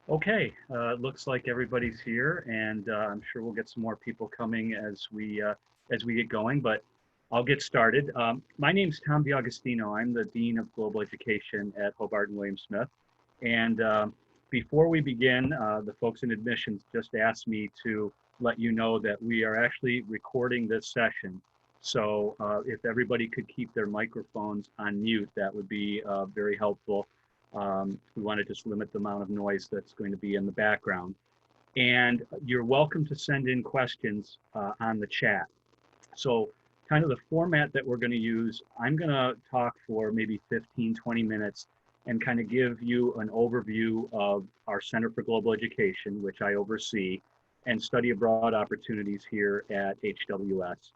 Okay, looks like everybody's here, and I'm sure we'll get some more people coming as we get going. But I'll get started. My name's Tom DiAugustino. I'm the Dean of Global Education at Hobart and William Smith. And before we begin, the folks in admissions just asked me to let you know that we are actually recording this session. So if everybody could keep their microphones on mute, that would be very helpful. We want to just limit the amount of noise that's going to be in the background. And you're welcome to send in questions on the chat. So kind of the format that we're going to use, I'm going to talk for maybe 15, 20 minutes and kind of give you an overview of our Center for Global Education, which I oversee, and study abroad opportunities here at HWS.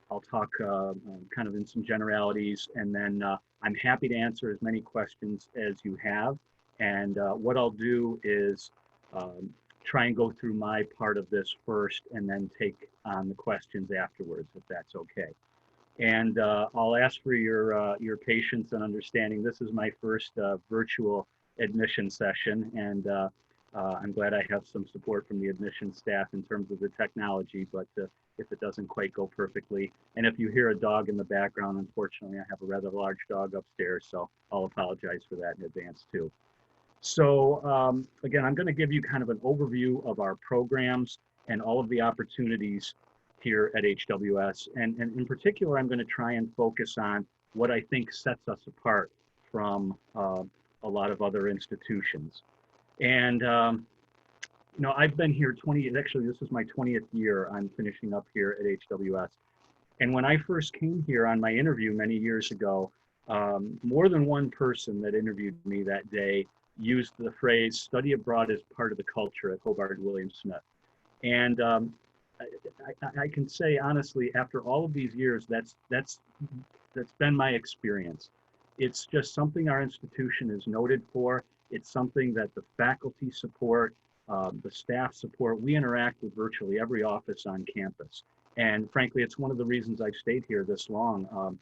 I'll talk kind of in some generalities, and then I'm happy to answer as many questions as you have. And what I'll do is try and go through my part of this first and then take on the questions afterwards, if that's okay. And I'll ask for your patience and understanding. This is my first virtual admission session, and I'm glad I have some support from the admission staff in terms of the technology, but if it doesn't quite go perfectly. And if you hear a dog in the background, unfortunately, I have a rather large dog upstairs, so I'll apologize for that in advance too. So again, I'm going to give you kind of an overview of our programs and all of the opportunities here at HWS. And in particular, I'm going to try and focus on what I think sets us apart from a lot of other institutions. And I've been here actually, this is my 20th year I'm finishing up here at HWS. And when I first came here on my interview many years ago, more than one person that interviewed me that day used the phrase "study abroad as part of the culture" at Hobart and William Smith. And I can say honestly, after all of these years, that's been my experience. It's just something our institution is noted for. It's something that the faculty support, the staff support. We interact with virtually every office on campus. And frankly, it's one of the reasons I've stayed here this long.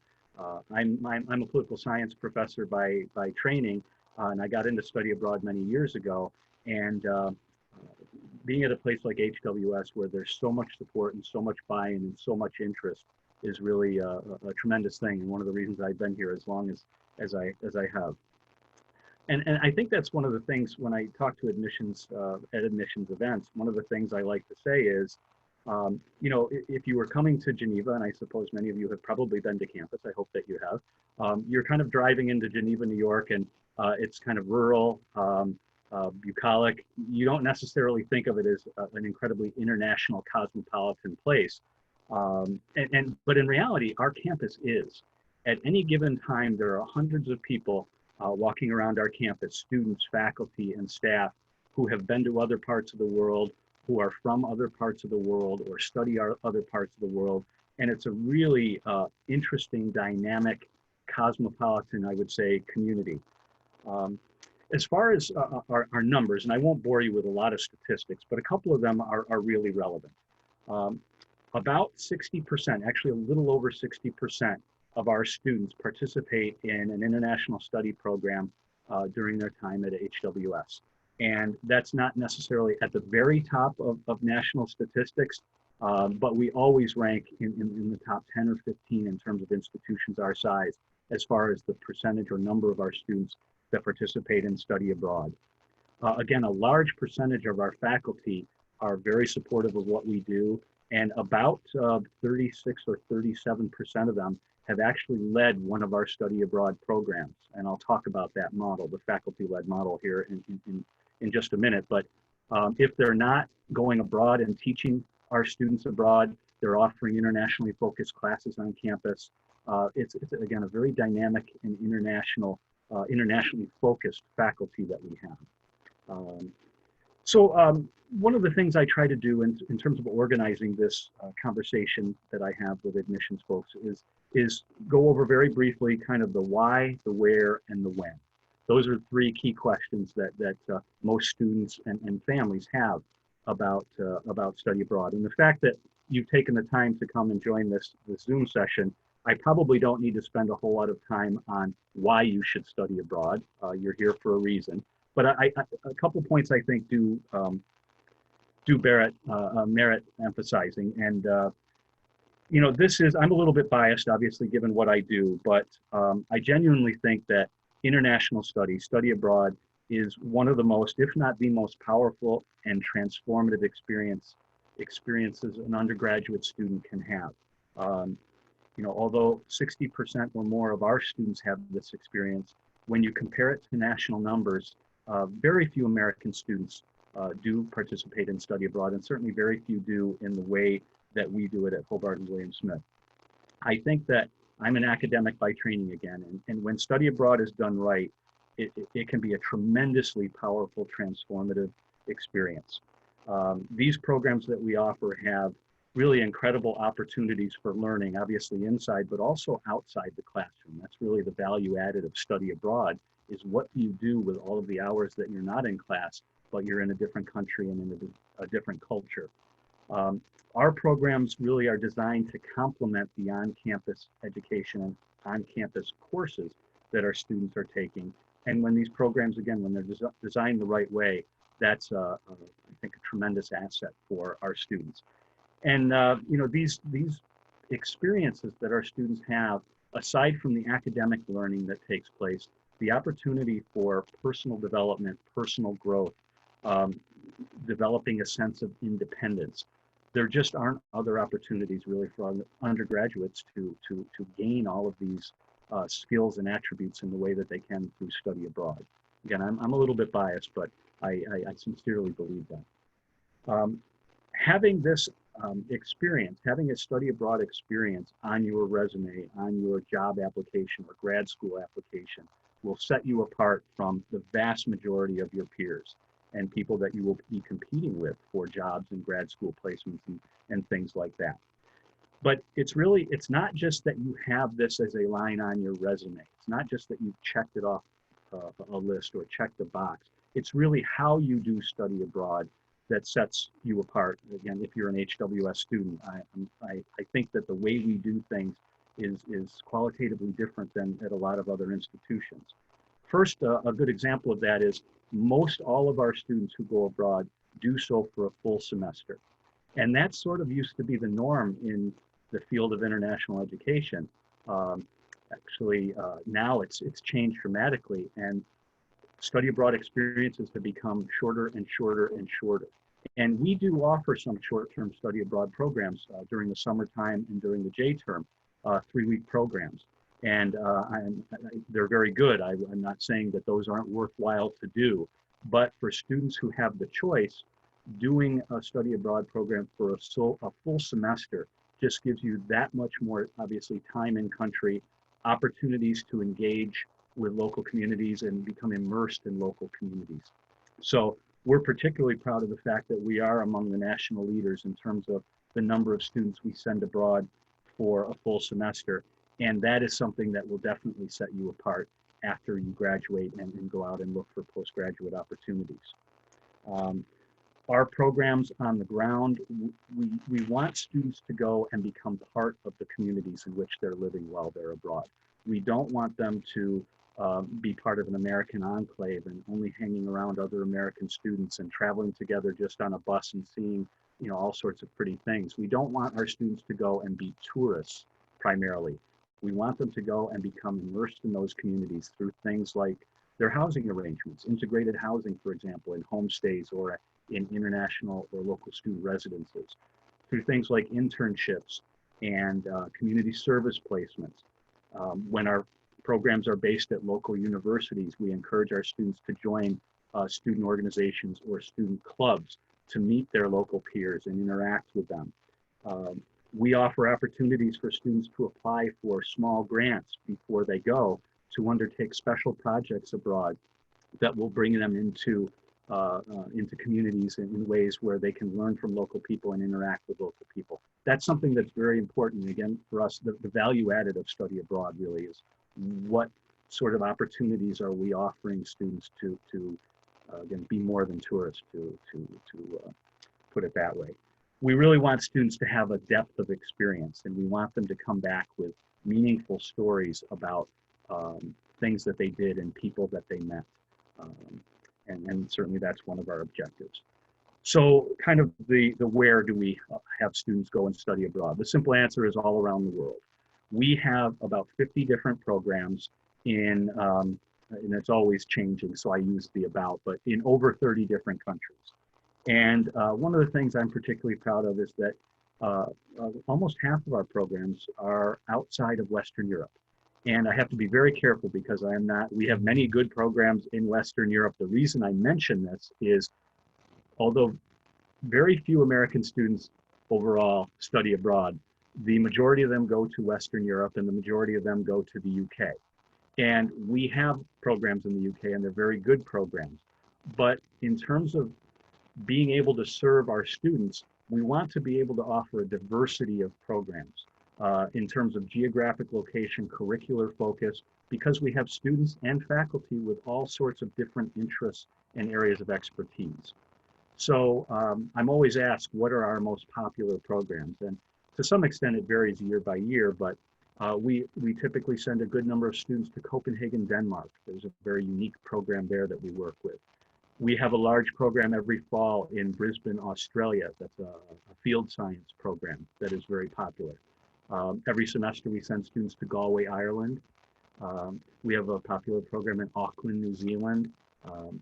I'm a political science professor by training, and I got into study abroad many years ago. And being at a place like HWS where there's so much support and so much buy-in and so much interest is really a tremendous thing, and one of the reasons I've been here as long as I have. And I think that's one of the things when I talk to admissions at admissions events. One of the things I like to say is, if you were coming to Geneva, and I suppose many of you have probably been to campus, I hope that you have, you're kind of driving into Geneva, New York, and it's kind of rural, bucolic. You don't necessarily think of it as an incredibly international cosmopolitan place. But in reality, our campus is. At any given time, there are hundreds of people walking around our campus, students, faculty, and staff who have been to other parts of the world, who are from other parts of the world, or study our other parts of the world. And it's a really interesting, dynamic, cosmopolitan, I would say, community. As far as our numbers, and I won't bore you with a lot of statistics, but a couple of them are really relevant. About 60%, actually a little over 60% of our students participate in an international study program during their time at HWS. And that's not necessarily at the very top of national statistics, but we always rank in the top 10 or 15 in terms of institutions our size, as far as the percentage or number of our students that participate in study abroad. Again, a large percentage of our faculty are very supportive of what we do, and about 36 or 37% of them have actually led one of our study abroad programs. And I'll talk about that model, the faculty-led model, here in just a minute. But if they're not going abroad and teaching our students abroad, they're offering internationally focused classes on campus. It's again, a very dynamic and internationally focused faculty that we have. One of the things I try to do in terms of organizing this conversation that I have with admissions folks is go over very briefly kind of the why, the where, and the when. Those are three key questions that most students and families have about study abroad. And the fact that you've taken the time to come and join this Zoom session, I probably don't need to spend a whole lot of time on why you should study abroad. You're here for a reason. But a couple points I think do merit emphasizing. And you know, I'm a little bit biased, obviously, given what I do, but I genuinely think that international study abroad, is one of the most, if not the most powerful and transformative experiences an undergraduate student can have. You know, although 60% or more of our students have this experience, when you compare it to national numbers, very few American students do participate in study abroad, and certainly very few do in the way that we do it at Hobart and William Smith. I think that I'm an academic by training again, and when study abroad is done right, it can be a tremendously powerful, transformative experience. These programs that we offer have really incredible opportunities for learning, obviously inside, but also outside the classroom. That's really the value added of study abroad, is what do you do with all of the hours that you're not in class, but you're in a different country and in a different culture. Our programs really are designed to complement the on-campus education and on-campus courses that our students are taking. And when these programs, again, when they're designed the right way, that's, I think, a tremendous asset for our students. And you know, these experiences that our students have, aside from the academic learning that takes place, the opportunity for personal development, personal growth, developing a sense of independence. There just aren't other opportunities really for undergraduates to gain all of these skills and attributes in the way that they can through study abroad. Again, I'm a little bit biased, but I sincerely believe that. Having this experience, having a study abroad experience on your resume, on your job application or grad school application, will set you apart from the vast majority of your peers and people that you will be competing with for jobs and grad school placements and things like that. But it's not just that you have this as a line on your resume. It's not just that you've checked it off a list or checked a box. It's really how you do study abroad that sets you apart. Again, if you're an HWS student, I think that the way we do things is qualitatively different than at a lot of other institutions. First, a good example of that is most all of our students who go abroad do so for a full semester. And that sort of used to be the norm in the field of international education. Actually, now it's changed dramatically, and study abroad experiences have become shorter and shorter and shorter. And we do offer some short-term study abroad programs during the summertime and during the J-term, 3-week programs. And they're very good. I'm not saying that those aren't worthwhile to do, but for students who have the choice, doing a study abroad program for a full semester just gives you that much more, obviously, time in country, opportunities to engage with local communities and become immersed in local communities. So we're particularly proud of the fact that we are among the national leaders in terms of the number of students we send abroad for a full semester. And that is something that will definitely set you apart after you graduate and go out and look for postgraduate opportunities. Our programs on the ground, we want students to go and become part of the communities in which they're living while they're abroad. We don't want them to be part of an American enclave and only hanging around other American students and traveling together just on a bus and seeing, you know, all sorts of pretty things. We don't want our students to go and be tourists primarily. We want them to go and become immersed in those communities through things like their housing arrangements, integrated housing, for example, in homestays or in international or local student residences, through things like internships and community service placements. When our programs are based at local universities, we encourage our students to join student organizations or student clubs to meet their local peers and interact with them. We offer opportunities for students to apply for small grants before they go to undertake special projects abroad that will bring them into communities in ways where they can learn from local people and interact with local people. That's something that's very important. Again, for us, the value added of study abroad really is what sort of opportunities are we offering students to again, be more than tourists, to put it that way. We really want students to have a depth of experience, and we want them to come back with meaningful stories about things that they did and people that they met. And certainly that's one of our objectives. So kind of the where do we have students go and study abroad? The simple answer is all around the world. We have about 50 different programs in, and it's always changing, so I use the about, but in over 30 different countries. And one of the things I'm particularly proud of is that almost half of our programs are outside of Western Europe. And I have to be very careful because we have many good programs in Western Europe. The reason I mention this is, although very few American students overall study abroad, the majority of them go to Western Europe and the majority of them go to the UK. And we have programs in the UK and they're very good programs. But in terms of being able to serve our students, we want to be able to offer a diversity of programs in terms of geographic location, curricular focus, because we have students and faculty with all sorts of different interests and areas of expertise. So I'm always asked, what are our most popular programs? And to some extent, it varies year by year, but we typically send a good number of students to Copenhagen, Denmark. There's a very unique program there that we work with. We have a large program every fall in Brisbane, Australia. That's a field science program that is very popular. Every semester we send students to Galway, Ireland. We have a popular program in Auckland, New Zealand,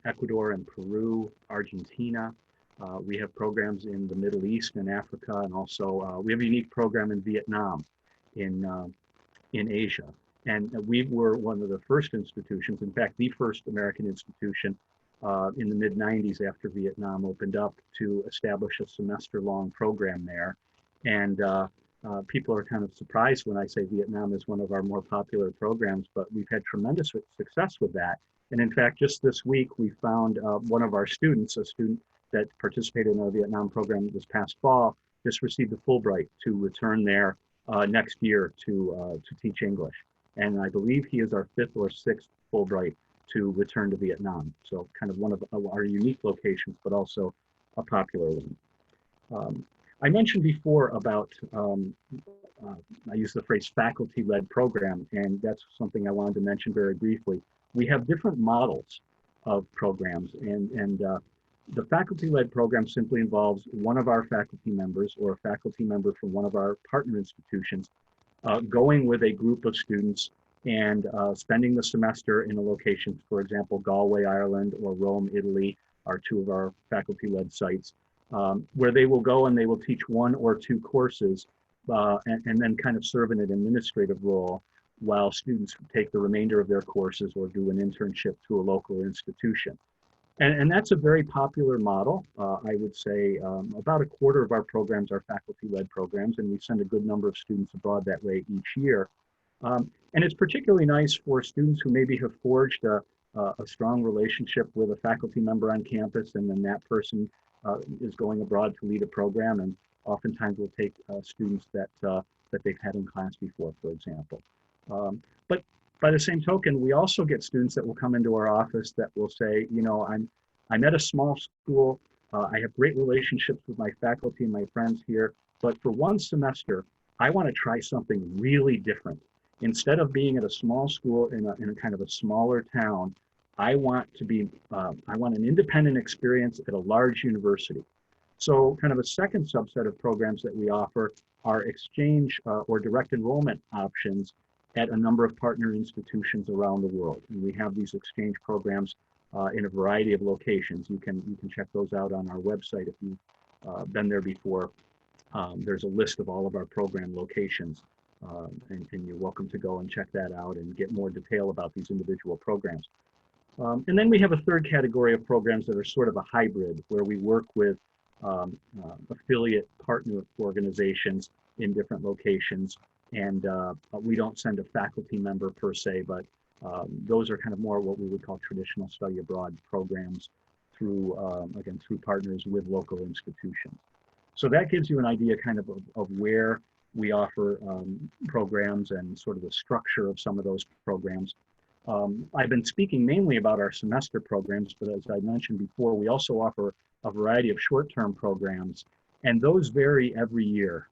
Ecuador and Peru, Argentina. We have programs in the Middle East and Africa, and also we have a unique program in Vietnam, in Asia. And we were one of the first institutions, in fact, the first American institution in the mid-90s after Vietnam opened up to establish a semester-long program there. And people are kind of surprised when I say Vietnam is one of our more popular programs, but we've had tremendous success with that. And in fact, just this week, we found one of our students, a student that participated in our Vietnam program this past fall, just received a Fulbright to return there next year to teach English. And I believe he is our 5th or 6th Fulbright to return to Vietnam. So kind of one of our unique locations, but also a popular one. I mentioned before about, I use the phrase faculty-led program, and that's something I wanted to mention very briefly. We have different models of programs, and the faculty-led program simply involves one of our faculty members or a faculty member from one of our partner institutions going with a group of students and spending the semester in a location, for example, Galway, Ireland, or Rome, Italy, are two of our faculty-led sites, where they will go and they will teach 1 or 2 courses and then kind of serve in an administrative role while students take the remainder of their courses or do an internship to a local institution. And that's a very popular model. I would say about a quarter of our programs are faculty-led programs, and we send a good number of students abroad that way each year. And it's particularly nice for students who maybe have forged a strong relationship with a faculty member on campus, and then that person is going abroad to lead a program, and oftentimes we'll take students that they've had in class before, for example. But by the same token, we also get students that will come into our office that will say, you know, I'm at a small school, I have great relationships with my faculty and my friends here, but for one semester, I want to try something really different. Instead of being at a small school in a kind of a smaller town, I want an independent experience at a large university. So kind of a second subset of programs that we offer are exchange or direct enrollment options at a number of partner institutions around the world. And we have these exchange programs in a variety of locations. You can check those out on our website if you've been there before. There's a list of all of our program locations, and you're welcome to go and check that out and get more detail about these individual programs. And then we have a third category of programs that are sort of a hybrid, where we work with affiliate partner organizations in different locations. And we don't send a faculty member per se, but those are kind of more what we would call traditional study abroad programs through, again, through partners with local institutions. So that gives you an idea kind of where we offer programs and sort of the structure of some of those programs. I've been speaking mainly about our semester programs, but as I mentioned before, we also offer a variety of short-term programs, and those vary every year.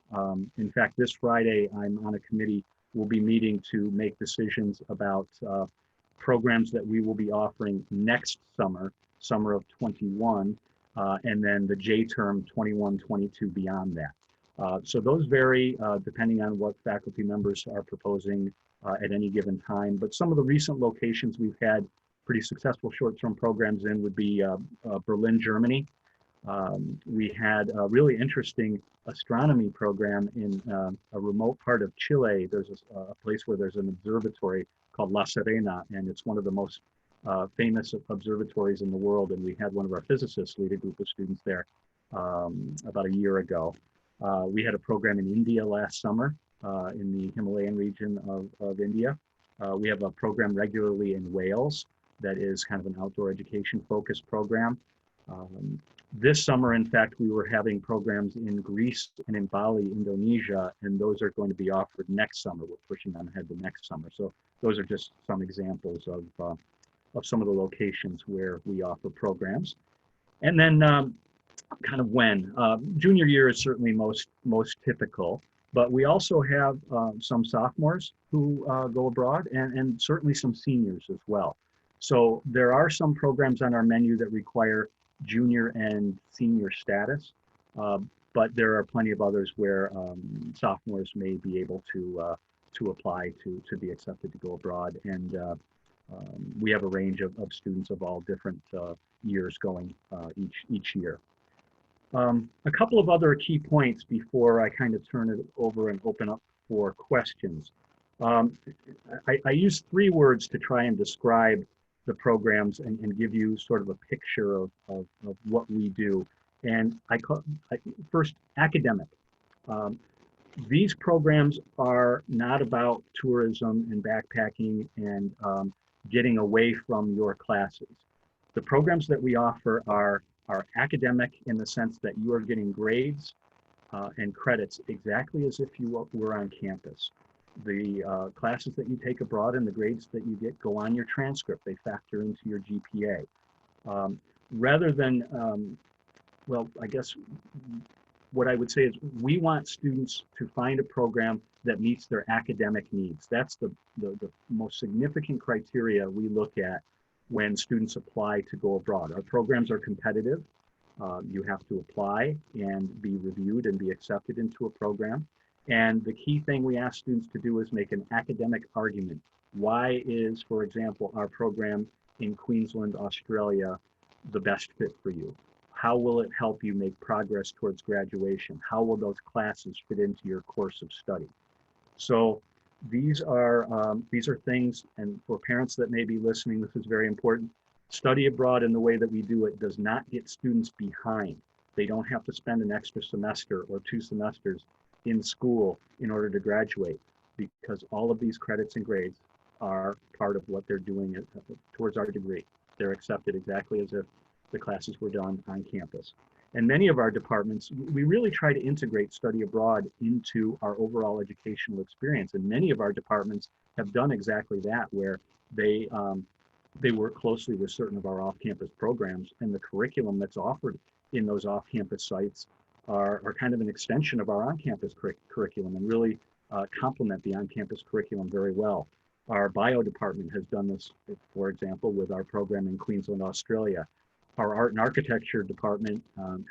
In fact, this Friday, I'm on a committee. We'll be meeting to make decisions about programs that we will be offering next summer summer of 21, and then the J term 21, 22 beyond that. So those vary depending on what faculty members are proposing at any given time. But some of the recent locations we've had pretty successful short-term programs in would be Berlin, Germany. We had a really interesting astronomy program in a remote part of Chile. There's a place where there's an observatory called La Serena, and it's one of the most famous observatories in the world. And we had one of our physicists lead a group of students there about a year ago. We had a program in India last summer in the Himalayan region of India. We have a program regularly in Wales that is kind of an outdoor education focused program. This summer, in fact, we were having programs in Greece and in Bali, Indonesia, and those are going to be offered next summer. We're pushing them ahead to next summer. So those are just some examples of some of the locations where we offer programs. And then kind of when. Junior year is certainly most typical, but we also have some sophomores who go abroad and certainly some seniors as well. So there are some programs on our menu that require junior and senior status, but there are plenty of others where sophomores may be able to apply to be accepted to go abroad. And we have a range of students of all different years going each year. A couple of other key points before I kind of turn it over and open up for questions. I use 3 words to try and describe the programs and give you sort of a picture of what we do. And first, academic. These programs are not about tourism and backpacking and getting away from your classes. The programs that we offer are academic in the sense that you are getting grades and credits exactly as if you were on campus. The classes that you take abroad and the grades that you get go on your transcript. They factor into your GPA. Rather than, well, I guess what I would say is we want students to find a program that meets their academic needs. That's the most significant criteria we look at when students apply to go abroad. Our programs are competitive. You have to apply and be reviewed and be accepted into a program. And the key thing we ask students to do is make an academic argument. Why is, for example, our program in Queensland, Australia, the best fit for you? How will it help you make progress towards graduation? How will those classes fit into your course of study? So these are things, and for parents that may be listening, this is very important. Study abroad in the way that we do it does not get students behind. They don't have to spend an extra semester or 2 semesters in school in order to graduate, because all of these credits and grades are part of what they're doing towards our degree. They're accepted exactly as if the classes were done on campus. And many of our departments, we really try to integrate study abroad into our overall educational experience. And many of our departments have done exactly that, where they work closely with certain of our off-campus programs, and the curriculum that's offered in those off-campus sites are kind of an extension of our on-campus curriculum and really complement the on-campus curriculum very well. Our bio department has done this, for example, with our program in Queensland, Australia. Our art and architecture department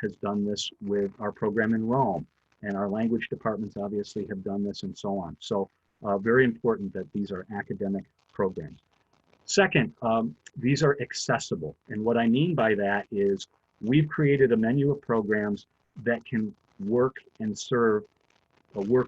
has done this with our program in Rome, and our language departments obviously have done this, and so on. So very important that these are academic programs. Second, these are accessible. And what I mean by that is we've created a menu of programs that can work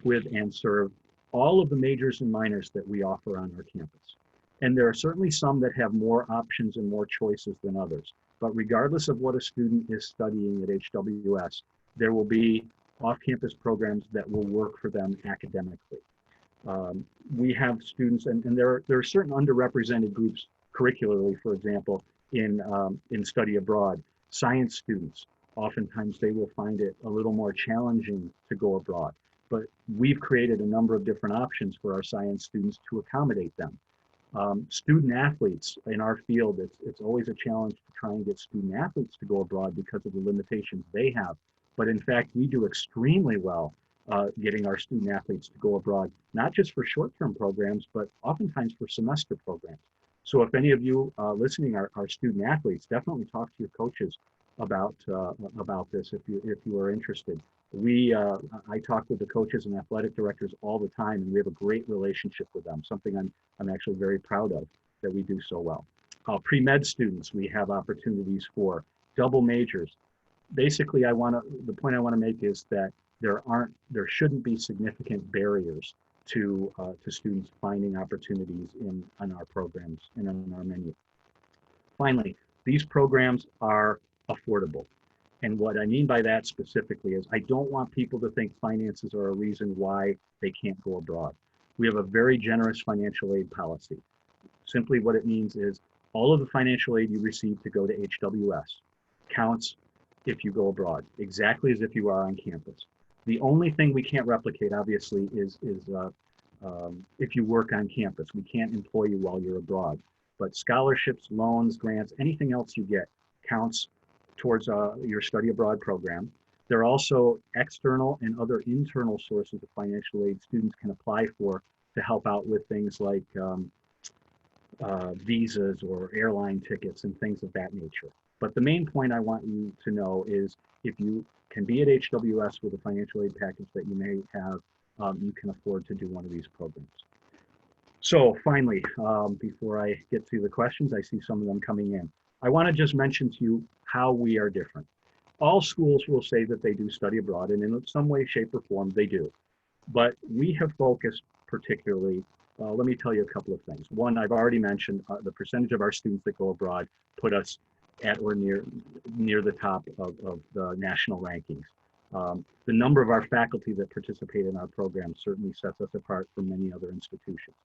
with and serve all of the majors and minors that we offer on our campus. And there are certainly some that have more options and more choices than others. But regardless of what a student is studying at HWS, there will be off-campus programs that will work for them academically. We have students, and there are certain underrepresented groups curricularly, for example, in study abroad. Science students, oftentimes they will find it a little more challenging to go abroad. But we've created a number of different options for our science students to accommodate them. Student athletes in our field, it's always a challenge to try and get student athletes to go abroad because of the limitations they have. But in fact, we do extremely well getting our student athletes to go abroad, not just for short-term programs, but oftentimes for semester programs. So if any of you listening are student athletes, definitely talk to your coaches about this if you are interested. I talk with the coaches and athletic directors all the time, and we have a great relationship with them. Something I'm actually very proud of that we do so well. Pre-med students, we have opportunities for double majors. Basically, the point I want to make is that there shouldn't be significant barriers to students finding opportunities in our programs and on our menu. Finally, these programs are affordable. And what I mean by that specifically is I don't want people to think finances are a reason why they can't go abroad. We have a very generous financial aid policy. Simply what it means is all of the financial aid you receive to go to HWS counts if you go abroad, exactly as if you are on campus. The only thing we can't replicate, obviously, is if you work on campus. We can't employ you while you're abroad. But scholarships, loans, grants, anything else you get counts towards your study abroad program. There are also external and other internal sources of financial aid students can apply for to help out with things like visas or airline tickets and things of that nature. But the main point I want you to know is if you can be at HWS with a financial aid package that you may have, you can afford to do one of these programs. So finally, before I get to the questions, I see some of them coming in. I want to just mention to you how we are different. All schools will say that they do study abroad, and in some way, shape, or form, they do. But we have focused particularly, let me tell you a couple of things. One, I've already mentioned the percentage of our students that go abroad put us at or near the top of the national rankings. The number of our faculty that participate in our program certainly sets us apart from many other institutions.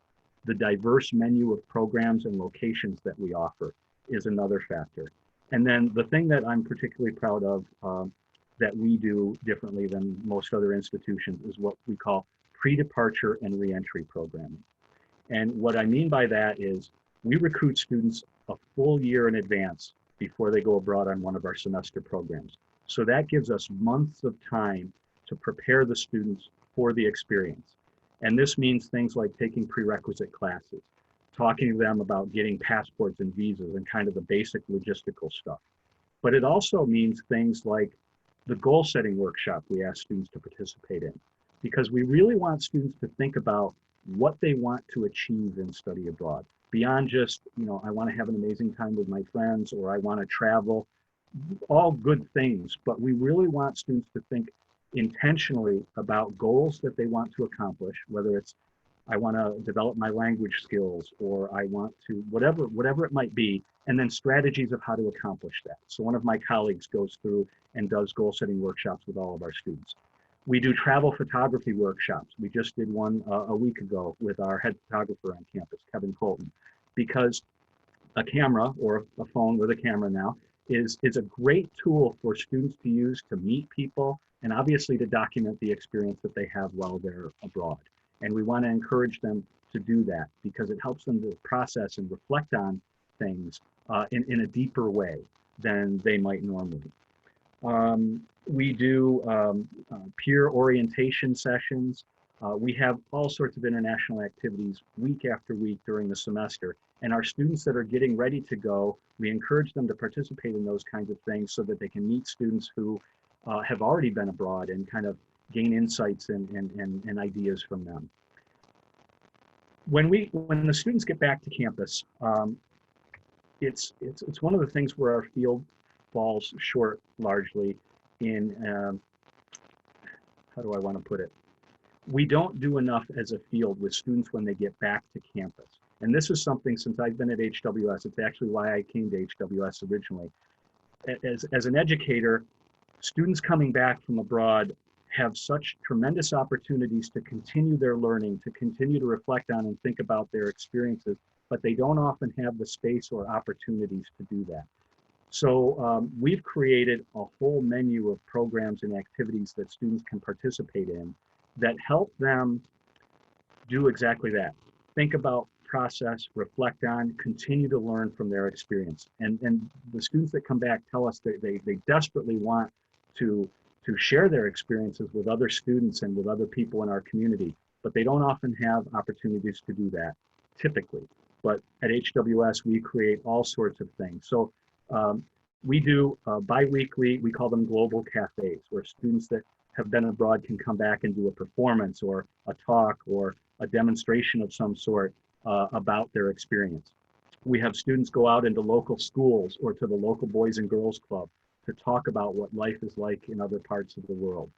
The diverse menu of programs and locations that we offer is another factor. And then the thing that I'm particularly proud of that we do differently than most other institutions is what we call pre-departure and reentry programming. And what I mean by that is we recruit students a full year in advance before they go abroad on one of our semester programs. So that gives us months of time to prepare the students for the experience. And this means things like taking prerequisite classes, talking to them about getting passports and visas and kind of the basic logistical stuff. But it also means things like the goal setting workshop we ask students to participate in, because we really want students to think about what they want to achieve in study abroad, beyond just, I want to have an amazing time with my friends, or I want to travel, all good things. But we really want students to think intentionally about goals that they want to accomplish, whether it's I want to develop my language skills, or I want to, whatever it might be, and then strategies of how to accomplish that. So one of my colleagues goes through and does goal setting workshops with all of our students. We do travel photography workshops. We just did one a week ago with our head photographer on campus, Kevin Colton, because a camera, or a phone with a camera now, is a great tool for students to use to meet people and obviously to document the experience that they have while they're abroad. And we want to encourage them to do that because it helps them to process and reflect on things in a deeper way than they might normally. We do peer orientation sessions. We have all sorts of international activities week after week during the semester. And our students that are getting ready to go, we encourage them to participate in those kinds of things so that they can meet students who have already been abroad and kind of gain insights and ideas from them. When the students get back to campus, it's one of the things where our field falls short largely in, how do I want to put it? We don't do enough as a field with students when they get back to campus. And this is something, since I've been at HWS, it's actually why I came to HWS originally. As an educator, students coming back from abroad have such tremendous opportunities to continue their learning, to continue to reflect on and think about their experiences, but they don't often have the space or opportunities to do that. So we've created a whole menu of programs and activities that students can participate in that help them do exactly that. Think about, process, reflect on, continue to learn from their experience. And the students that come back tell us that they desperately want to share their experiences with other students and with other people in our community, but they don't often have opportunities to do that, typically. but at HWS, we create all sorts of things. So we do bi-weekly, we call them global cafes, where students that have been abroad can come back and do a performance or a talk or a demonstration of some sort about their experience. We have students go out into local schools or to the local Boys and Girls Club to talk about what life is like in other parts of the world.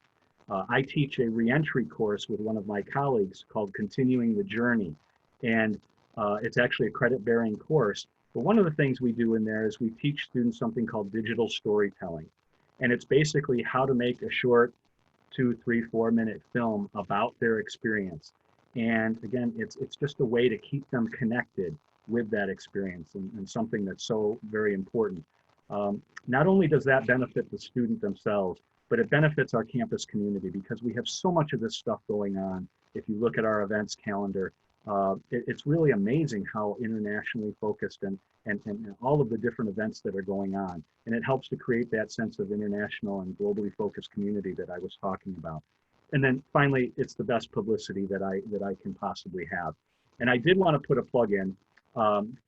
I teach a reentry course with one of my colleagues called Continuing the Journey, and it's actually a credit-bearing course. But one of the things we do in there is we teach students something called digital storytelling, and it's basically how to make a short 2, 3, 4-minute film about their experience. And again, it's just a way to keep them connected with that experience, and something that's so very important. Not only does that benefit the student themselves, but it benefits our campus community because we have so much of this stuff going on. If you look at our events calendar, it's really amazing how internationally focused and all of the different events that are going on. And it helps to create that sense of international and globally focused community that I was talking about. And then finally, it's the best publicity that I can possibly have. And I did want to put a plug in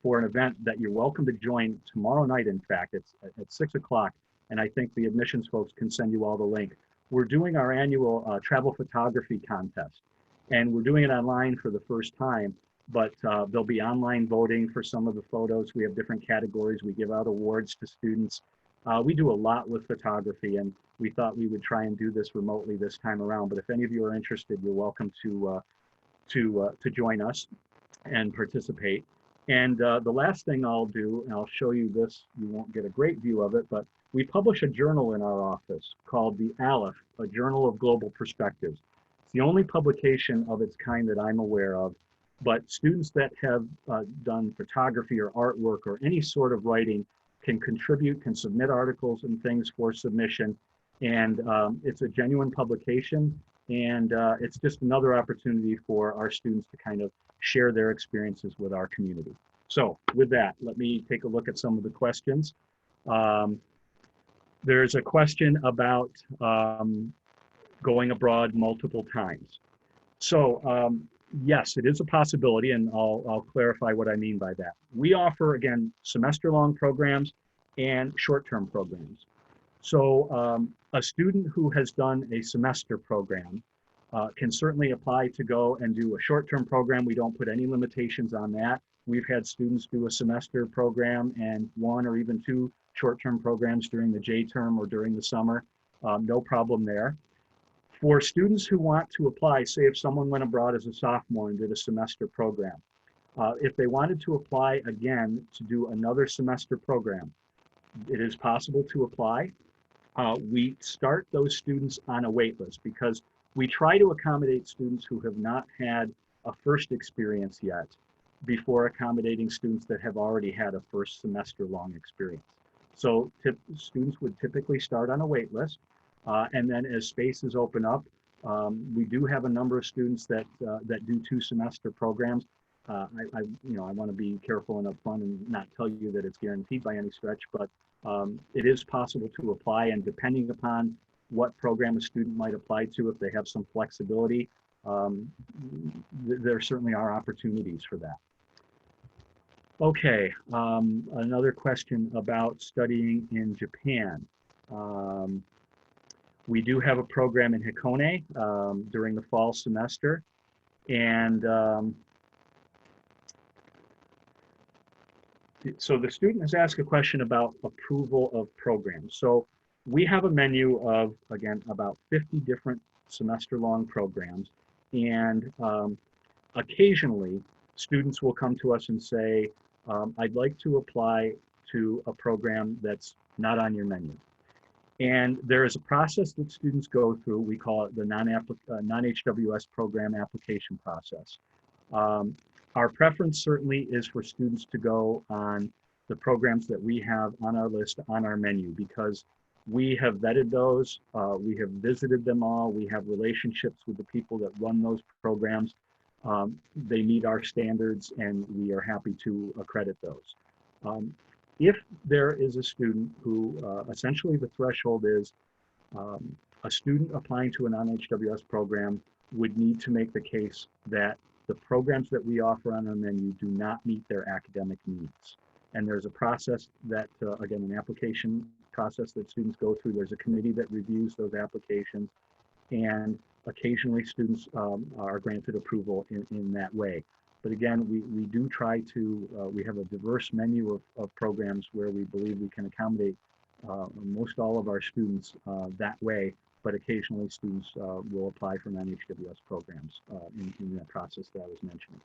for an event that you're welcome to join tomorrow night. In fact, it's at 6 o'clock. And I think the admissions folks can send you all the link. We're doing our annual travel photography contest, and we're doing it online for the first time, but there'll be online voting for some of the photos. We have different categories. We give out awards to students. We do a lot with photography, and we thought we would try and do this remotely this time around. But if any of you are interested, you're welcome to join us and participate. And the last thing I'll do, and I'll show you this, you won't get a great view of it, but we publish a journal in our office called the Aleph, a Journal of Global Perspectives. It's the only publication of its kind that I'm aware of, but students that have done photography or artwork or any sort of writing can contribute, can submit articles and things for submission. And it's a genuine publication, and it's just another opportunity for our students to kind of share their experiences with our community. So with that, let me take a look at some of the questions. There's a question about going abroad multiple times. So yes, it is a possibility, and I'll clarify what I mean by that. We offer, again, semester-long programs and short-term programs. So a student who has done a semester program can certainly apply to go and do a short-term program. We don't put any limitations on that. We've had students do a semester program and 1 or even 2 short-term programs during the J term or during the summer. No problem there. For students who want to apply, say if someone went abroad as a sophomore and did a semester program, if they wanted to apply again to do another semester program, it is possible to apply. We start those students on a wait list because we try to accommodate students who have not had a first experience yet before accommodating students that have already had a first semester long experience. So students would typically start on a wait list, and then as spaces open up, we do have a number of students that do 2 semester programs. I want to be careful and upfront and not tell you that it's guaranteed by any stretch, but it is possible to apply, and depending upon what program a student might apply to, if they have some flexibility, there certainly are opportunities for that. Okay, another question about studying in Japan. We do have a program in Hakone during the fall semester, and so the student has asked a question about approval of programs. So we have a menu of, again, about 50 different semester-long programs, and occasionally students will come to us and say, I'd like to apply to a program that's not on your menu. And there is a process that students go through. We call it the non-HWS program application process. Our preference certainly is for students to go on the programs that we have on our list, on our menu, because we have vetted those, we have visited them all, we have relationships with the people that run those programs. They meet our standards, and we are happy to accredit those. If there is a student who, essentially the threshold is a student applying to a non-HWS program would need to make the case that the programs that we offer on our menu do not meet their academic needs. And there's a process that, again, an application process that students go through. There's a committee that reviews those applications, and occasionally students are granted approval in that way. But again, we do try to, we have a diverse menu of programs where we believe we can accommodate most all of our students that way, but occasionally students will apply for non-HWS programs in that process that I was mentioning.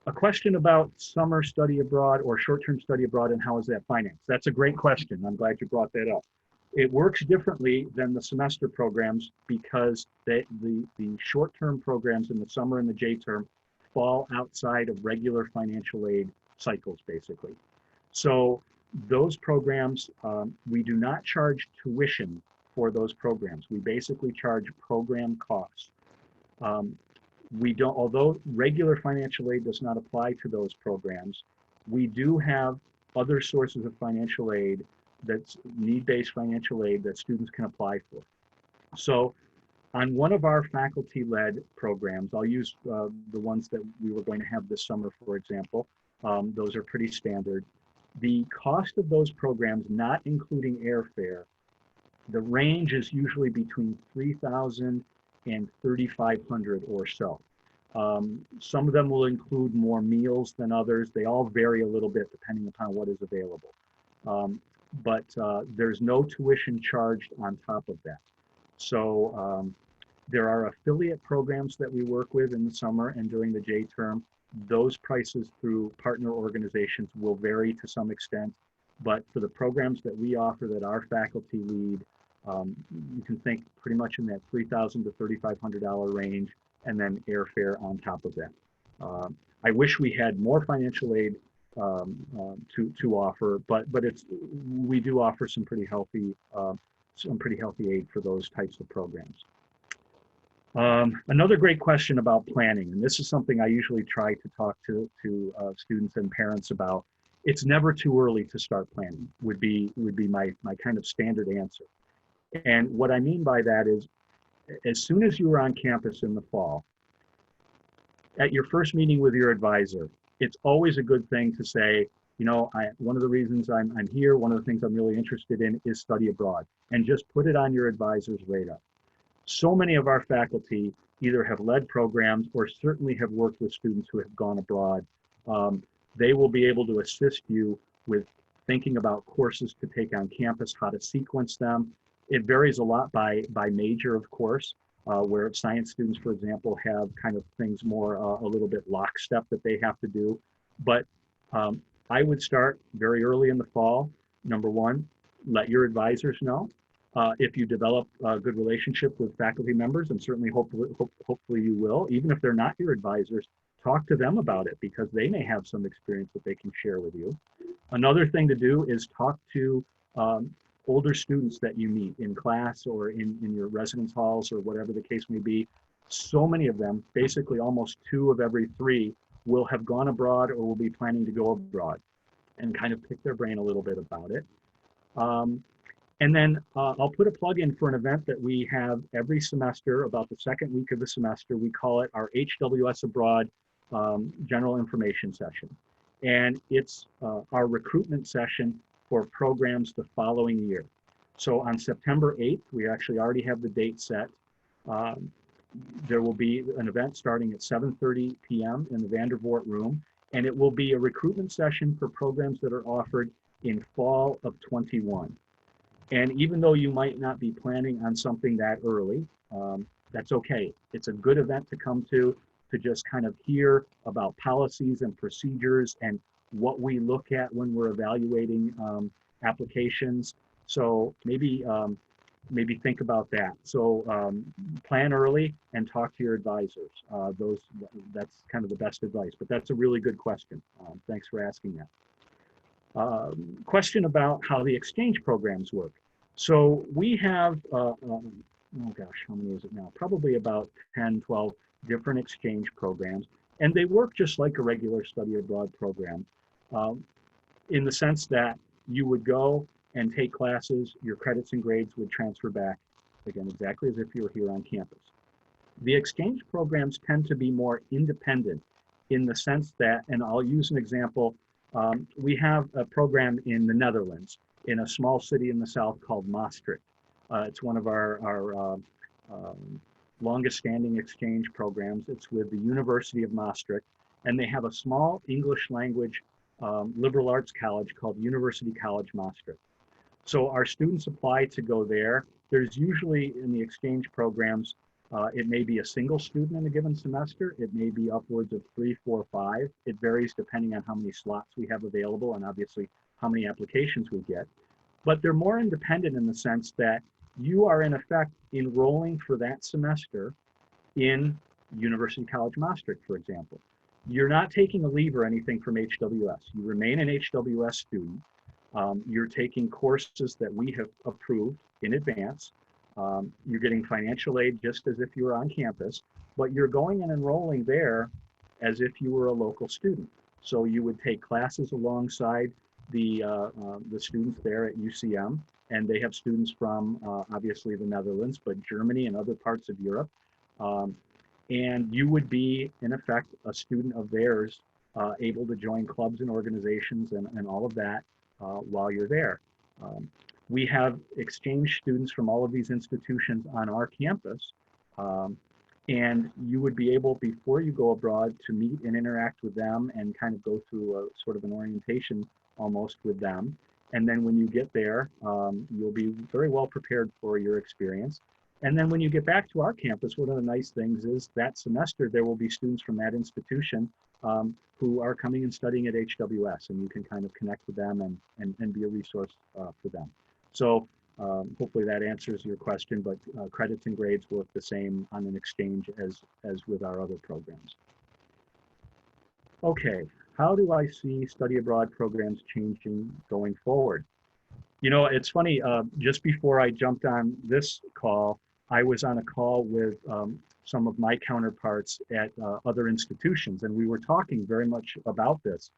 A question about summer study abroad or short-term study abroad and how is that financed? That's a great question. I'm glad you brought that up. It works differently than the semester programs because the short-term programs in the summer and the J-term fall outside of regular financial aid cycles, basically. So those programs, we do not charge tuition for those programs. We basically charge program costs. We don't, although regular financial aid does not apply to those programs, we do have other sources of financial aid that's need-based financial aid that students can apply for. So on one of our faculty-led programs, I'll use the ones that we were going to have this summer, for example. Those are pretty standard. The cost of those programs, not including airfare, the range is usually between $3,000 and $3,500 or so. Some of them will include more meals than others. They all vary a little bit depending upon what is available. But there's no tuition charged on top of that. So there are affiliate programs that we work with in the summer and during the J term. Those prices through partner organizations will vary to some extent, but for the programs that we offer that our faculty lead, you can think pretty much in that $3,000 to $3,500 range, and then airfare on top of that. I wish we had more financial aid to offer, but we do offer some pretty healthy aid for those types of programs. Another great question about planning, and this is something I usually try to talk to students and parents about. It's never too early to start planning, would be my kind of standard answer. And what I mean by that is, as soon as you are on campus in the fall, at your first meeting with your advisor, it's always a good thing to say, you know, one of the reasons I'm here, one of the things I'm really interested in is study abroad, and just put it on your advisor's radar. So many of our faculty either have led programs or certainly have worked with students who have gone abroad. They will be able to assist you with thinking about courses to take on campus, how to sequence them. It varies a lot by major, of course, where science students, for example, have kind of things more a little bit lockstep that they have to do. But I would start very early in the fall. Number one, let your advisors know. If you develop a good relationship with faculty members, and certainly hopefully you will, even if they're not your advisors, talk to them about it because they may have some experience that they can share with you. Another thing to do is talk to older students that you meet in class or in your residence halls or whatever the case may be. So many of them, basically almost 2 of every 3, will have gone abroad or will be planning to go abroad, and kind of pick their brain a little bit about it. And then I'll put a plug in for an event that we have every semester, about the second week of the semester. We call it our HWS Abroad General Information Session. And it's our recruitment session for programs the following year. So on September 8th, we actually already have the date set. There will be an event starting at 7:30 p.m. in the Vandervoort room, and it will be a recruitment session for programs that are offered in fall of 21. And even though you might not be planning on something that early, that's okay. It's a good event to come to just kind of hear about policies and procedures and what we look at when we're evaluating applications. So maybe think about that. So plan early and talk to your advisors. That's kind of the best advice, but that's a really good question. Thanks for asking that. Question about how the exchange programs work. So we have, oh gosh, how many is it now? Probably about 10, 12 different exchange programs, and they work just like a regular study abroad program in the sense that you would go and take classes, your credits and grades would transfer back, again, exactly as if you were here on campus. The exchange programs tend to be more independent in the sense that, and I'll use an example, we have a program in the Netherlands, in a small city in the south called Maastricht. It's one of our longest standing exchange programs. It's with the University of Maastricht, and they have a small English language liberal arts college called University College Maastricht. So our students apply to go there. There's usually in the exchange programs, it may be a single student in a given semester. It may be upwards of 3, 4, 5. It varies depending on how many slots we have available and obviously how many applications we get. But they're more independent in the sense that you are in effect enrolling for that semester in University College Maastricht, for example. You're not taking a leave or anything from HWS. You remain an HWS student. You're taking courses that we have approved in advance. You're getting financial aid just as if you were on campus, but you're going and enrolling there as if you were a local student. So you would take classes alongside the students there at UCM, and they have students from obviously the Netherlands, but Germany and other parts of Europe. And you would be, in effect, a student of theirs, able to join clubs and organizations and all of that while you're there. We have exchange students from all of these institutions on our campus, and you would be able, before you go abroad, to meet and interact with them and kind of go through a sort of an orientation almost with them. And then when you get there, you'll be very well prepared for your experience. And then when you get back to our campus, one of the nice things is that semester there will be students from that institution who are coming and studying at HWS, and you can kind of connect with them and be a resource for them. So hopefully that answers your question, but credits and grades work the same on an exchange as with our other programs. Okay, how do I see study abroad programs changing going forward? You know, it's funny, just before I jumped on this call, I was on a call with some of my counterparts at other institutions, and we were talking very much about this.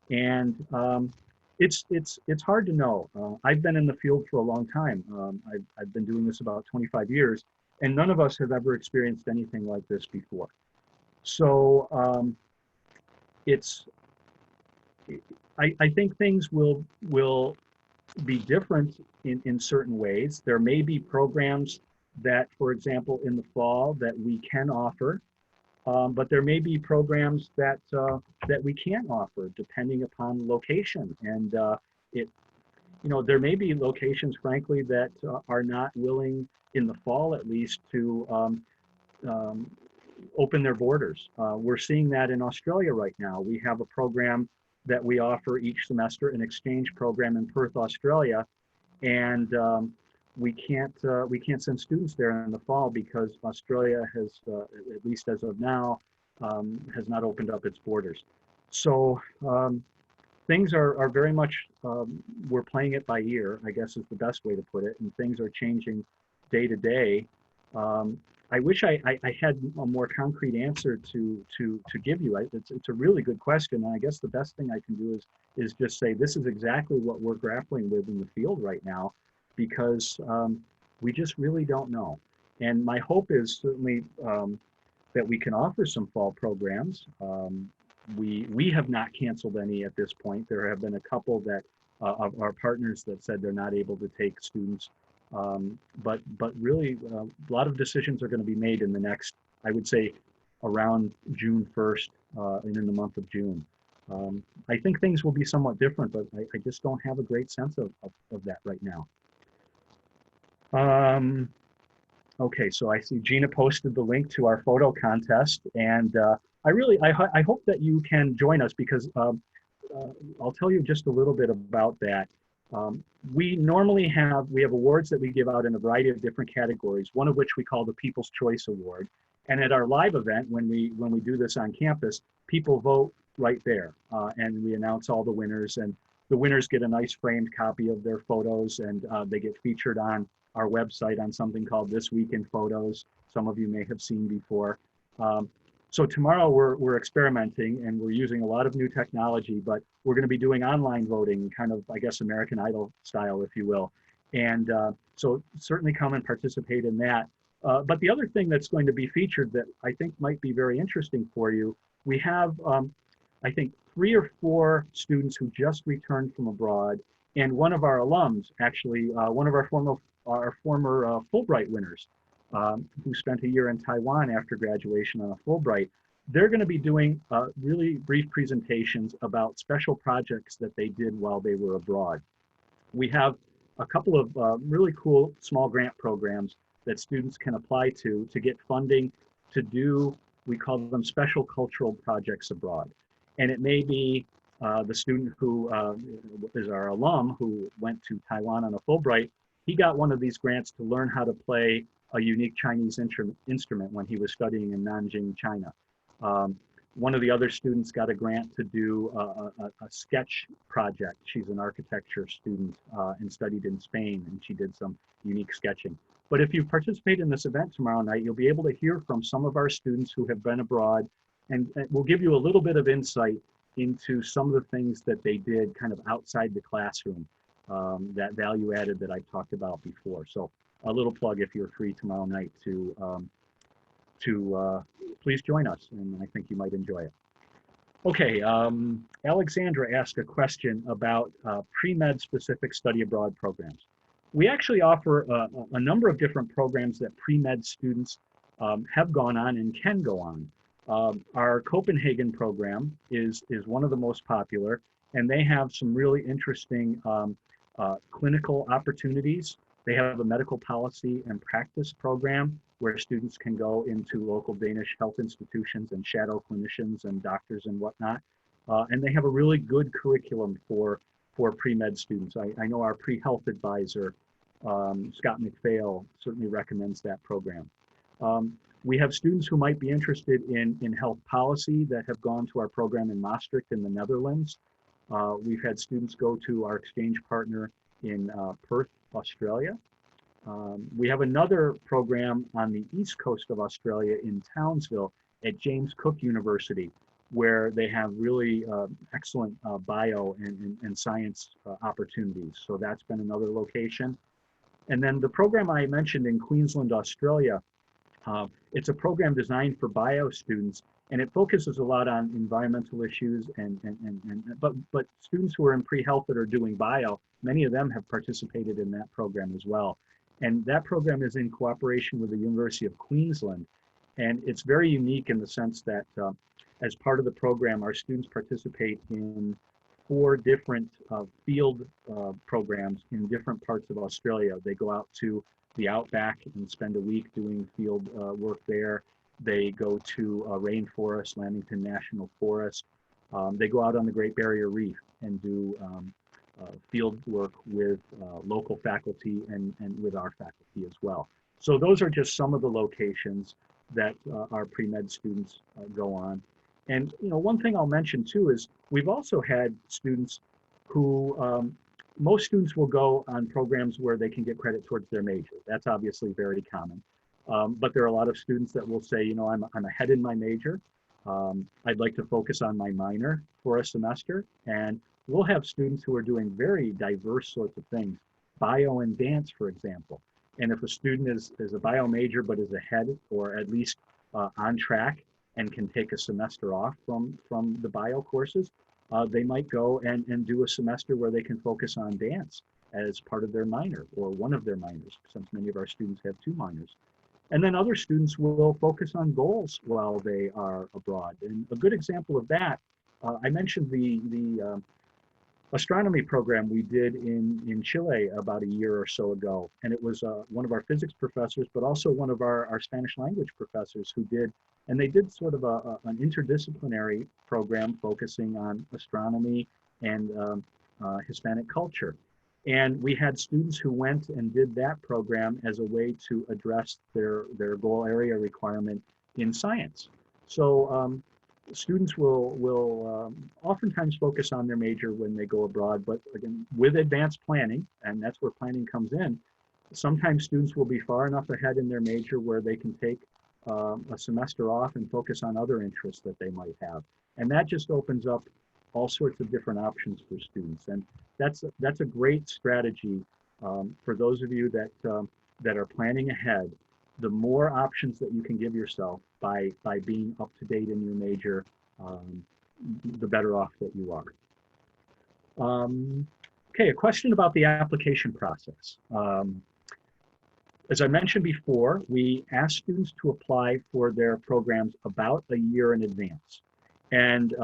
And it's hard to know. I've been in the field for a long time. I've been doing this about 25 years, and none of us have ever experienced anything like this before. So I think things will be different in certain ways. There may be programs that, for example, in the fall that we can offer, but there may be programs that that we can't offer depending upon location. And there may be locations, frankly, that are not willing, in the fall at least, to open their borders. We're seeing that in Australia right now. We have a program that we offer each semester, an exchange program in Perth, Australia, and we can't send students there in the fall because Australia has, at least as of now, has not opened up its borders. So things are very much, we're playing it by ear, I guess is the best way to put it, and things are changing day to day. I wish I had a more concrete answer to give you. It's a really good question, and I guess the best thing I can do is just say this is exactly what we're grappling with in the field right now, because we just really don't know. And my hope is certainly that we can offer some fall programs. We have not canceled any at this point. There have been a couple that of our partners that said they're not able to take students. But really, a lot of decisions are going to be made in the next, I would say, around June 1st and in the month of June. I think things will be somewhat different, but I just don't have a great sense of that right now. Okay, so I see Gina posted the link to our photo contest, and I hope that you can join us, because I'll tell you just a little bit about that. We normally have awards that we give out in a variety of different categories, one of which we call the People's Choice Award. And at our live event, when we do this on campus, people vote right there, and we announce all the winners, and the winners get a nice framed copy of their photos, and they get featured on our website on something called This Week in Photos. Some of you may have seen before. So tomorrow we're experimenting, and we're using a lot of new technology, but we're going to be doing online voting, kind of, I guess, American Idol style, if you will. And so certainly come and participate in that. But the other thing that's going to be featured that I think might be very interesting for you, we have, I think, 3 or 4 students who just returned from abroad, and one of our alums, actually, one of our former Fulbright winners, who spent a year in Taiwan after graduation on a Fulbright. They're going to be doing really brief presentations about special projects that they did while they were abroad. We have a couple of really cool small grant programs that students can apply to get funding to do, we call them special cultural projects abroad. And it may be the student who is our alum who went to Taiwan on a Fulbright. He got one of these grants to learn how to play a unique Chinese instrument when he was studying in Nanjing, China. One of the other students got a grant to do a sketch project. She's an architecture student and studied in Spain, and she did some unique sketching. But if you participate in this event tomorrow night, you'll be able to hear from some of our students who have been abroad, and we'll give you a little bit of insight into some of the things that they did kind of outside the classroom, that value added that I've talked about before. So a little plug if you're free tomorrow night to please join us, and I think you might enjoy it. Okay, Alexandra asked a question about pre-med specific study abroad programs. We actually offer a number of different programs that pre-med students have gone on and can go on. Our Copenhagen program is one of the most popular, and they have some really interesting clinical opportunities. They have a medical policy and practice program where students can go into local Danish health institutions and shadow clinicians and doctors and whatnot. And they have a really good curriculum for pre-med students. I know our pre-health advisor, Scott McPhail, certainly recommends that program. We have students who might be interested in health policy that have gone to our program in Maastricht in the Netherlands. We've had students go to our exchange partner in Perth, Australia. We have another program on the east coast of Australia in Townsville at James Cook University, where they have really excellent bio and science opportunities. So that's been another location. And then the program I mentioned in Queensland, Australia, it's a program designed for bio students, and it focuses a lot on environmental issues but students who are in pre-health that are doing bio, many of them have participated in that program as well. And that program is in cooperation with the University of Queensland. And it's very unique in the sense that as part of the program, our students participate in 4 different field programs in different parts of Australia. They go out to the outback and spend a week doing field work there. They go to a rainforest, Lamington National Forest. They go out on the Great Barrier Reef and do field work with local faculty and with our faculty as well. So those are just some of the locations that our pre-med students go on. And one thing I'll mention too is we've also had students who, most students will go on programs where they can get credit towards their major. That's obviously very common. But there are a lot of students that will say, I'm ahead in my major. I'd like to focus on my minor for a semester. And we'll have students who are doing very diverse sorts of things, bio and dance, for example. And if a student is a bio major but is ahead or at least on track and can take a semester off from the bio courses, they might go and do a semester where they can focus on dance as part of their minor or one of their minors, since many of our students have 2 minors. And then other students will focus on goals while they are abroad. And a good example of that, I mentioned the astronomy program we did in Chile about a year or so ago. And it was one of our physics professors, but also one of our Spanish language professors who did, and they did sort of an interdisciplinary program focusing on astronomy and Hispanic culture. And we had students who went and did that program as a way to address their goal area requirement in science. So students will oftentimes focus on their major when they go abroad, but again, with advanced planning, and that's where planning comes in, sometimes students will be far enough ahead in their major where they can take a semester off and focus on other interests that they might have. And that just opens up all sorts of different options for students. And that's a great strategy for those of you that are planning ahead the more options that you can give yourself by being up to date in your major, the better off that you are. Okay, a question about the application process. As I mentioned before, we ask students to apply for their programs about a year in advance. And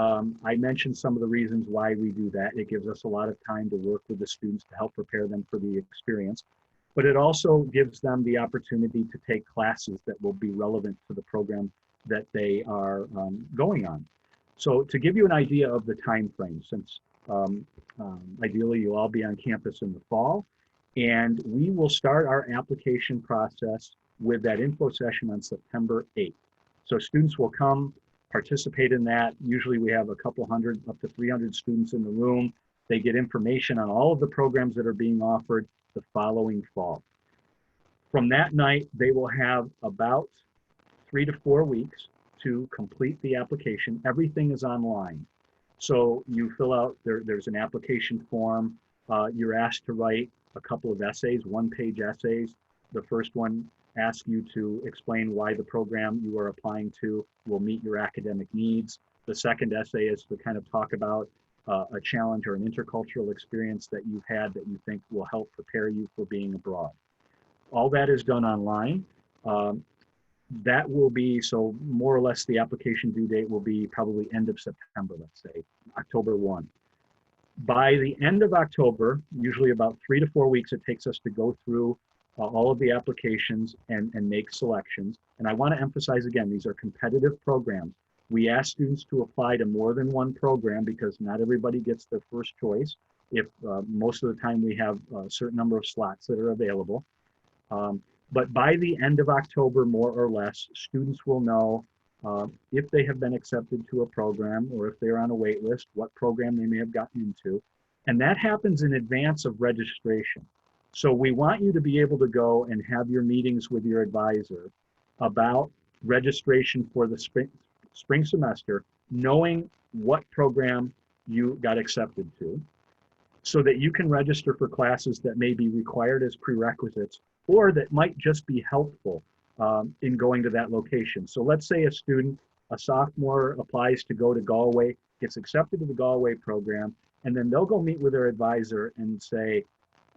I mentioned some of the reasons why we do that. It gives us a lot of time to work with the students to help prepare them for the experience. But it also gives them the opportunity to take classes that will be relevant to the program that they are going on. So to give you an idea of the time frame, since ideally you'll all be on campus in the fall, and we will start our application process with that info session on September 8th. So students will come, participate in that. Usually we have a couple hundred, up to 300 students in the room. They get information on all of the programs that are being offered the following fall. From that night, they will have about 3 to 4 weeks to complete the application. Everything is online. So you fill out, there's an application form. You're asked to write a couple of essays, one-page essays. The first one asks you to explain why the program you are applying to will meet your academic needs. The second essay is to kind of talk about a challenge or an intercultural experience that you've had that you think will help prepare you for being abroad. All that is done online. That will be, so more or less the application due date will be probably end of September, let's say, October 1. By the end of October, usually about 3 to 4 weeks, it takes us to go through all of the applications and make selections. And I want to emphasize again, these are competitive programs. We ask students to apply to more than one program because not everybody gets their first choice. If most of the time we have a certain number of slots that are available. But by the end of October, more or less, students will know if they have been accepted to a program or if they're on a wait list, what program they may have gotten into. And that happens in advance of registration. So we want you to be able to go and have your meetings with your advisor about registration for the spring semester, knowing what program you got accepted to, so that you can register for classes that may be required as prerequisites or that might just be helpful in going to that location. So let's say a student, a sophomore, applies to go to Galway, gets accepted to the Galway program, and then they'll go meet with their advisor and say,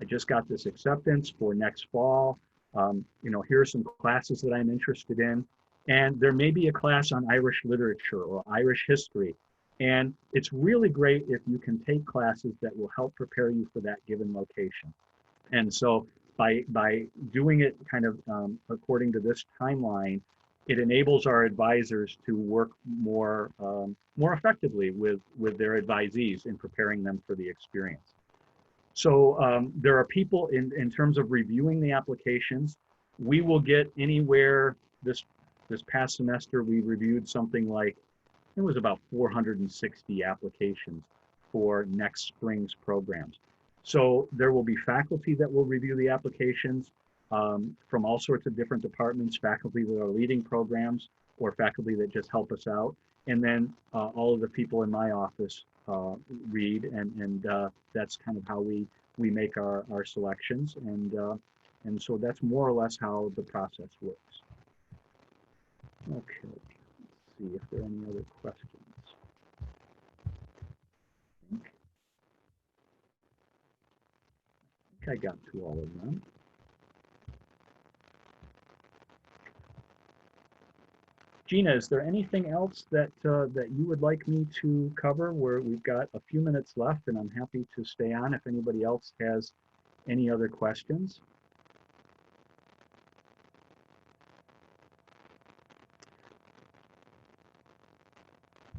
I just got this acceptance for next fall. Here are some classes that I'm interested in. And there may be a class on Irish literature or Irish history. And it's really great if you can take classes that will help prepare you for that given location. And so by doing it kind of according to this timeline, it enables our advisors to work more effectively with their advisees in preparing them for the experience. So there are people in terms of reviewing the applications. We will get anywhere, this past semester, we reviewed something like, it was about 460 applications for next spring's programs. So there will be faculty that will review the applications from all sorts of different departments, faculty that are leading programs or faculty that just help us out. And then all of the people in my office read, and that's kind of how we make our selections. And so that's more or less how the process works. Okay, let's see if there are any other questions. I think I got to all of them. Gina, is there anything else that you would like me to cover? We've got a few minutes left, and I'm happy to stay on if anybody else has any other questions.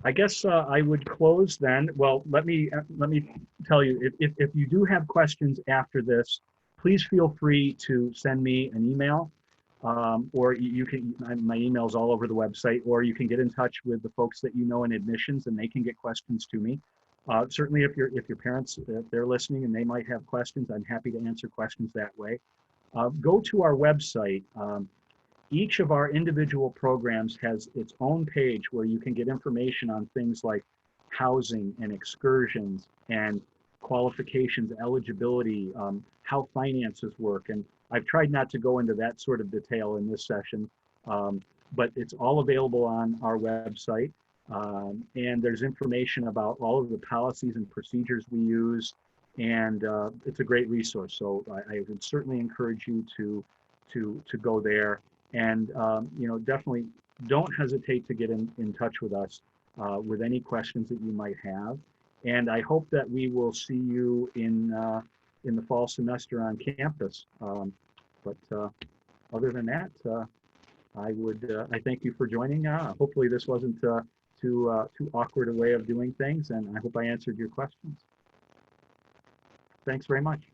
I guess I would close then. Well, let me tell you, if you do have questions after this, please feel free to send me an email, or you can. My email's all over the website, or you can get in touch with the folks that you know in admissions, and they can get questions to me. Certainly, if your parents, if they're listening and they might have questions, I'm happy to answer questions that way. Go to our website. Each of our individual programs has its own page where you can get information on things like housing and excursions and qualifications, eligibility, how finances work. And I've tried not to go into that sort of detail in this session, but it's all available on our website. And there's information about all of the policies and procedures we use, and it's a great resource. So I would certainly encourage you to go there, and definitely don't hesitate to get in touch with us with any questions that you might have. And I hope that we will see you in the fall semester on campus. But other than that, I thank you for joining. Hopefully this wasn't too awkward a way of doing things, and I hope I answered your questions. Thanks very much.